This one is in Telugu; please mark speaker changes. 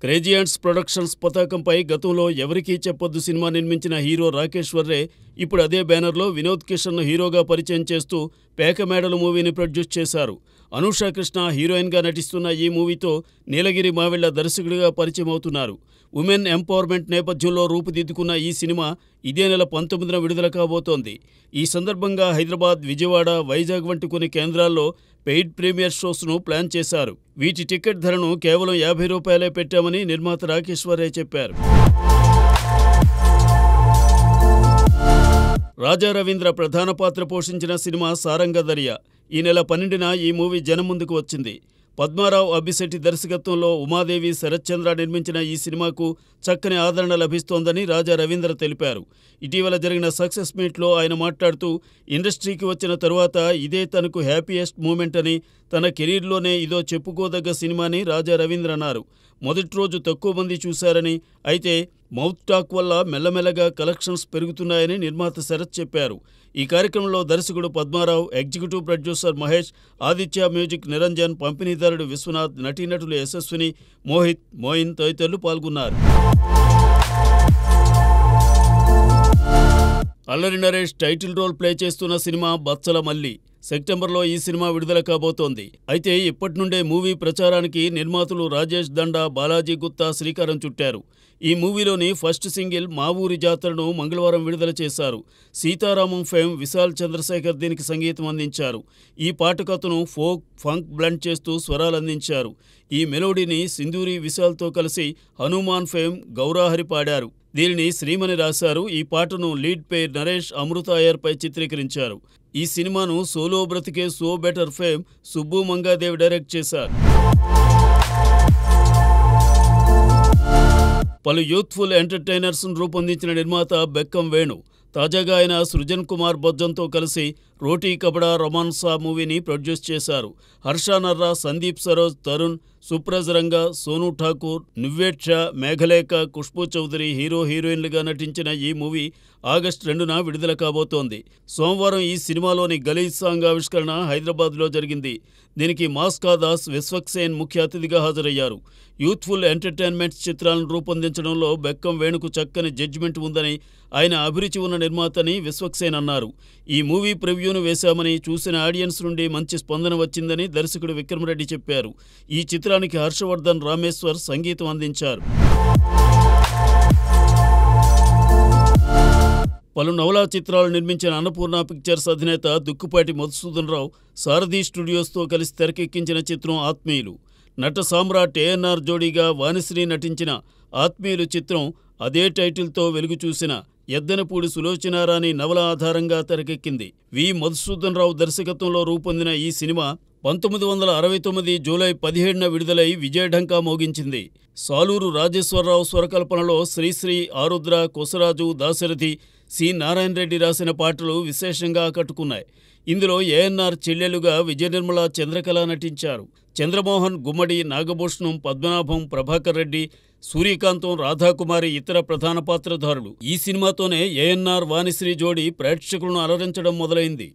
Speaker 1: క్రేజియంట్స్ ప్రొడక్షన్స్ పతాకంపై గతంలో ఎవరికీ చెప్పొద్దు సినిమా నిర్మించిన హీరో రాకేష్ వర్రే ఇప్పుడు అదే బ్యానర్లో వినోద్ కిషన్ను హీరోగా పరిచయం చేస్తూ పేకమేడలు మూవీని ప్రొడ్యూస్ చేశారు. అనూషా కృష్ణ హీరోయిన్గా నటిస్తున్న ఈ మూవీతో నీలగిరి మావిళ్ల దర్శకుడిగా పరిచయం అవుతున్నారు. ఉమెన్ ఎంపవర్మెంట్ నేపథ్యంలో రూపుదిద్దుకున్న ఈ సినిమా ఇదే నెల 19న విడుదల కాబోతోంది. ఈ సందర్భంగా హైదరాబాద్, విజయవాడ, వైజాగ్ వంటి కొన్ని కేంద్రాల్లో పెయిడ్ ప్రీమియర్ షోస్ను ప్లాన్ చేశారు. వీటి టికెట్ ధరను కేవలం ₹50 పెట్టామని నిర్మాత రాకేష్ వర్రే చెప్పారు. రాజా రవీంద్ర ప్రధాన పాత్ర పోషించిన సినిమా సారంగ దర్యా ఈ నెల 12న ఈ మూవీ జనం ముందుకు వచ్చింది. పద్మారావు అబ్బిశెట్టి దర్శకత్వంలో ఉమాదేవి, శరత్చంద్ర నిర్మించిన ఈ సినిమాకు చక్కని ఆదరణ లభిస్తోందని రాజా రవీంద్ర తెలిపారు. ఇటీవల జరిగిన సక్సెస్ మీట్లో ఆయన మాట్లాడుతూ ఇండస్ట్రీకి వచ్చిన తరువాత ఇదే తనకు హ్యాపీయెస్ట్ మూమెంట్ అని, తన కెరీర్లోనే ఇదో చెప్పుకోదగ్గ సినిమాని రాజా రవీంద్ర అన్నారు. మొదటి రోజు తక్కువ మంది చూశారని, అయితే మౌత్ టాక్ వల్ల మెల్లమెల్లగా కలెక్షన్స్ పెరుగుతున్నాయని నిర్మాత శరత్ చెప్పారు. ఈ కార్యక్రమంలో దర్శకుడు Padmarao, executive producer Mahesh, Aditya music Niranjan, పంపిణీదారుడు విశ్వనాథ్, నటీనటులు యశస్విని, మోహిత్, మోయిన్ తదితరులు పాల్గొన్నారు. Allari Naresh title role play చేస్తున్న సినిమా బచ్చల మల్లి. సెప్టెంబర్లో ఈ సినిమా విడుదల కాబోతోంది. అయితే ఇప్పటి నుండే మూవీ ప్రచారానికి నిర్మాతలు రాజేష్ దండా, బాలాజీ గుత్తా శ్రీకారం చుట్టారు. ఈ మూవీలోని ఫస్ట్ సింగిల్ మా ఊరి జాతరను మంగళవారం విడుదల చేశారు. సీతారామం ఫేమ్ విశాల్ చంద్రశేఖర్ దీనికి సంగీతం అందించారు. ఈ పాటకు అతను ఫోక్, ఫంక్ బ్లెండ్ చేస్తూ స్వరాలందించారు. ఈ మెలోడీని సింధూరి విశాల్తో కలిసి హనుమాన్ ఫేమ్ గౌరాహరి పాడారు. దీనిని శ్రీమణి రాశారు. ఈ పాటను లీడ్ పేర్ నరేష్, అమృత అయ్యర్పై చిత్రీకరించారు. ఈ సినిమాను సోలో బ్రతికే so better fame Subbu Mangadevi direct చేశారు. పలు యూత్ఫుల్ ఎంటర్టైనర్స్ను రూపొందించిన నిర్మాత బెక్కం వేణు తాజాగా ఆయన సృజన్ కుమార్ బొజ్జంతో కలిసి రోటీ కబడా రొమాన్సా మూవీని ప్రొడ్యూస్ చేశారు. హర్ష నర్రా, సందీప్ సరోజ్, తరుణ్, సుప్రజ్ రంగా, సోనూ ఠాకూర్, నివ్వేట్ షా, మేఘలేఖ, ఖుష్బూ చౌదరి హీరో హీరోయిన్లుగా నటించిన ఈ మూవీ ఆగస్టు 2న విడుదల కాబోతోంది. సోమవారం ఈ సినిమాలోని గలీజ్ సాంగ్ ఆవిష్కరణ హైదరాబాద్లో జరిగింది. దీనికి మాస్కా దాస్, విశ్వక్సేన్ ముఖ్య అతిథిగా హాజరయ్యారు. యూత్ఫుల్ ఎంటర్టైన్మెంట్ చిత్రాలను రూపొందించడంలో బెక్కం వేణుకు చక్కని జడ్జిమెంట్ ఉందని, ఆయన అభిరుచి ఉన్న నిర్మాతని విశ్వక్సేన్ అన్నారు. ఈ మూవీ ప్రివ్యూను వేశామని, చూసిన ఆడియన్స్ నుండి మంచి స్పందన వచ్చిందని దర్శకుడు విక్రమరెడ్డి చెప్పారు. ఈ చిత్రానికి హర్షవర్ధన్ రామేశ్వర్ సంగీతం అందించారు. పలు నవలా చిత్రాలు నిర్మించిన అన్నపూర్ణ పిక్చర్స్ అధినేత దుక్కుపాటి మధుసూదన్ రావు సారథి స్టూడియోస్తో కలిసి తెరకెక్కించిన చిత్రం ఆత్మీయులు. నట సామ్రాట్ ఏఎన్ఆర్ జోడీగా వాణిశ్రీ నటించిన ఆత్మీయులు చిత్రం అదే టైటిల్తో వెలుగు చూసిన ఎద్దనపూడి సులోచనారాణి నవల ఆధారంగా తెరకెక్కింది. వి మధుసూదన్ రావు దర్శకత్వంలో రూపొందిన ఈ సినిమా 1969 జూలై 17న విడుదలై విజయఢంకా మోగించింది. సాలూరు రాజేశ్వరరావు స్వరకల్పనలో శ్రీశ్రీ, ఆరుద్ర, కొసరాజు, దాశరథి, సి నారాయణ రెడ్డి రాసిన పాటలు విశేషంగా ఆకట్టుకున్నాయి. ఇందులో ఏఎన్ఆర్ చెల్లెలుగా విజయనిర్మల, చంద్రకళ నటించారు. చంద్రమోహన్, గుమ్మడి, నాగభూషణం, పద్మనాభం, ప్రభాకర్ రెడ్డి, సూర్యకాంతం, రాధాకుమారి ఇతర ప్రధాన పాత్రధారులు. ఈ సినిమాతోనే ఏఎన్ఆర్ వాణిశ్రీ జోడీ ప్రేక్షకులను అలరించడం మొదలైంది.